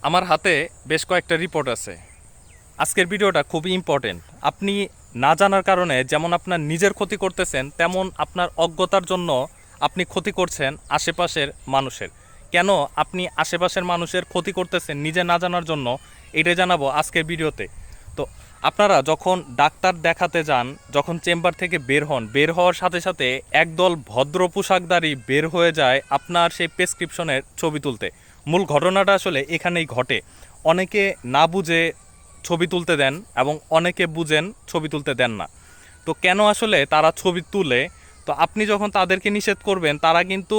আমার হাতে বেশ কয়েকটা রিপোর্ট আছে। আজকের ভিডিওটা খুবই ইম্পর্টেন্ট। আপনি না জানার কারণে যেমন আপনার নিজের ক্ষতি করতেছেন, তেমন আপনার অজ্ঞতার জন্য আপনি ক্ষতি করছেন আশেপাশের মানুষের। কেন আপনি আশেপাশের মানুষের ক্ষতি করতেছেন নিজে না জানার জন্য, এটাই জানাবো আজকের ভিডিওতে। তো আপনারা যখন ডাক্তার দেখাতে যান, যখন চেম্বার থেকে বের হওয়ার সাথে সাথে একদল ভদ্র পোশাকধারী বের হয়ে যায় আপনার সেই প্রেসক্রিপশনের ছবি তুলতে। মূল ঘটনাটা আসলে এখানেই ঘটে। অনেকে না বুঝে ছবি তুলতে দেন এবং অনেকে বুঝেন ছবি তুলতে দেন না। তো কেন আসলে তারা ছবি তুলে, তো আপনি যখন তাদেরকে নিষেধ করবেন তারা কিন্তু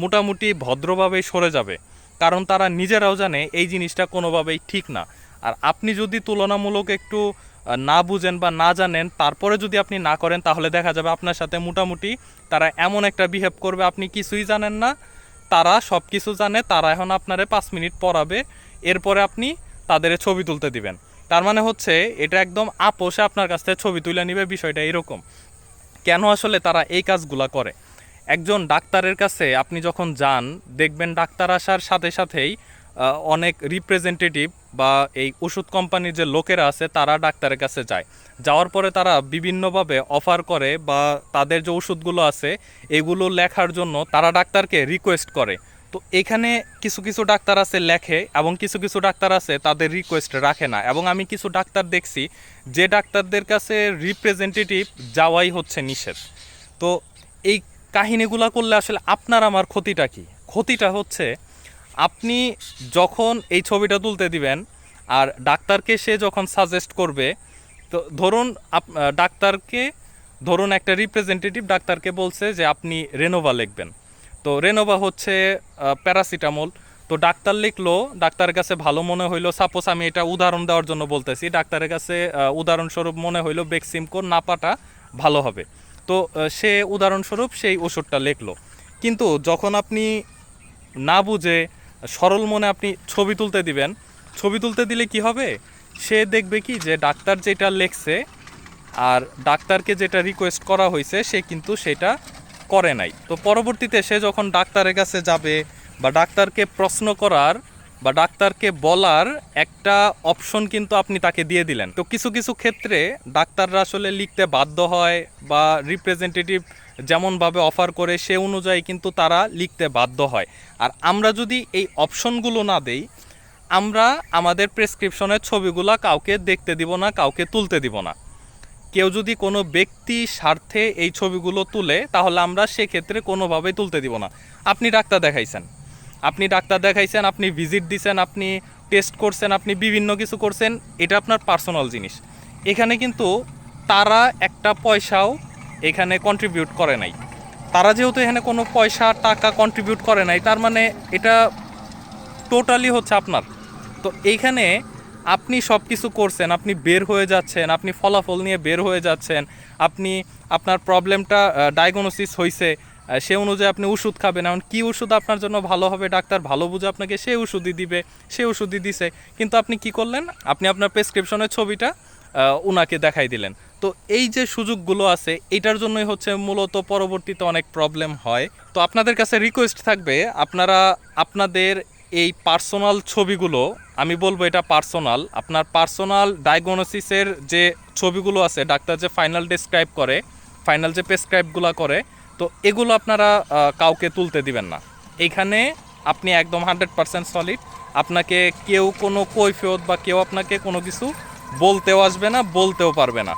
মোটামুটি ভদ্রভাবেই সরে যাবে, কারণ তারা নিজেরাও জানে এই জিনিসটা কোনোভাবেই ঠিক না। আর আপনি যদি তুলনামূলক একটু না বুঝেন বা না জানেন, তারপরে যদি আপনি না করেন, তাহলে দেখা যাবে আপনার সাথে মোটামুটি তারা এমন একটা বিহেভ করবে আপনি কিছুই জানেন না, তারা সব কিছু জানে, তারা এখন আপনারে 5 মিনিট পড়াবে, এরপরে আপনি তাদের ছবি তুলতে দিবেন। তার মানে হচ্ছে এটা একদম আপোষে আপনার কাছ থেকে ছবি তুলে নিবে, বিষয়টা এরকম। কেন আসলে তারা এই কাজগুলা করে? একজন ডাক্তারের কাছে আপনি যখন যান, দেখবেন ডাক্তার আসার সাথে সাথেই অনেক রিপ্রেজেন্টেটিভ বা এই ওষুধ কোম্পানির যে লোকেরা আছে তারা ডাক্তারের কাছে যায়। যাওয়ার পরে তারা বিভিন্নভাবে অফার করে বা তাদের যে ওষুধগুলো আছে এগুলো লেখার জন্য তারা ডাক্তারকে রিকোয়েস্ট করে। তো এখানে কিছু কিছু ডাক্তার আছে লেখে এবং কিছু কিছু ডাক্তার আছে তাদের রিকোয়েস্ট রাখে না। এবং আমি কিছু ডাক্তার দেখছি যে ডাক্তারদের কাছে রিপ্রেজেন্টেটিভ যাওয়াই হচ্ছে নিষেধ। তো এই কাহিনীগুলো করলে আসলে আপনার আমার ক্ষতিটা কি? ক্ষতিটা হচ্ছে আপনি যখন এই ছবিটা তুলতে দিবেন আর ডাক্তারকে সে যখন সাজেস্ট করবে, তো ধরুন একটা রিপ্রেজেন্টেটিভ ডাক্তারকে বলছে যে আপনি রেনোভা লিখবেন। তো রেনোভা হচ্ছে প্যারাসিটামল। তো ডাক্তার লিখলো, ডাক্তারের কাছে ভালো মনে হইলো, সাপোজ আমি এটা উদাহরণ দেওয়ার জন্য বলতেছি, ডাক্তারের কাছে উদাহরণস্বরূপ মনে হইলো বেক্সিমকো নাপাটা ভালো হবে। তো সে উদাহরণস্বরূপ সেই ওষুধটা লিখলো। কিন্তু যখন আপনি না বুঝে সরল মনে আপনি ছবি তুলতে দিবেন, ছবি তুলতে দিলে কি হবে? সে দেখবে কি যে ডাক্তার যেটা লেখছে আর ডাক্তারকে যেটা রিকোয়েস্ট করা হয়েছে সে কিন্তু সেটা করে নাই। তো পরবর্তীতে সে যখন ডাক্তারের কাছে যাবে বা ডাক্তারকে প্রশ্ন করার বা ডাক্তারকে বলার একটা অপশন কিন্তু আপনি তাকে দিয়ে দিলেন। তো কিছু কিছু ক্ষেত্রে ডাক্তাররা আসলে লিখতে বাধ্য হয় বা রিপ্রেজেন্টেটিভ যেমনভাবে অফার করে সে অনুযায়ী কিন্তু তারা লিখতে বাধ্য হয়। আর আমরা যদি এই অপশনগুলো না দেই, আমরা আমাদের প্রেসক্রিপশনের ছবিগুলো কাউকে দেখতে দিব না, কাউকে তুলতে দিব না। কেউ যদি কোনো ব্যক্তি স্বার্থে এই ছবিগুলো তুলে, তাহলে আমরা সেক্ষেত্রে কোনোভাবেই তুলতে দিব না। আপনি ডাক্তার দেখাইছেন, আপনি ভিজিট দিছেন, আপনি টেস্ট করছেন, আপনি বিভিন্ন কিছু করছেন, এটা আপনার পার্সোনাল জিনিস। এখানে কিন্তু তারা একটা পয়সাও এখানে কন্ট্রিবিউট করে নাই। তারা যেহেতু এখানে কোনো পয়সা টাকা কন্ট্রিবিউট করে নাই, তার মানে এটা টোটালি হচ্ছে আপনার। তো এইখানে আপনি সব কিছু করছেন, আপনি বের হয়ে যাচ্ছেন, আপনি ফলাফল নিয়ে বের হয়ে যাচ্ছেন, আপনি আপনার প্রবলেমটা ডায়াগনোসিস হয়েছে, সে অনুযায়ী আপনি ওষুধ খাবেন। এখন কী ওষুধ আপনার জন্য ভালো হবে, ডাক্তার ভালো বুঝে আপনাকে সেই ওষুধই দিবে, সেই ওষুধই দিছে। কিন্তু আপনি কি করলেন? আপনি আপনার প্রেসক্রিপশনের ছবিটা ওনাকে দেখাই দিলেন। তো এই যে সুযোগগুলো আছে, এটার জন্যই হচ্ছে মূলত পরবর্তীতে অনেক প্রবলেম হয়। তো আপনাদের কাছে রিকোয়েস্ট থাকবে, আপনারা আপনাদের এই পার্সোনাল ছবিগুলো, আমি বলবো এটা পার্সোনাল, আপনার পার্সোনাল ডায়াগনোসিসের যে ছবিগুলো আছে, ডাক্তার যে ফাইনাল ডেসক্রাইব করে, ফাইনাল যে প্রেসক্রাইবগুলো করে, তো এগুলো আপনারা কাউকে তুলতে দিবেন না। এইখানে আপনি একদম 100% সলিড। আপনাকে কেউ কোনো কৈফিয়ত বা কেউ আপনাকে কোনো কিছু বলতেও আসবে না, বলতেও পারবে না।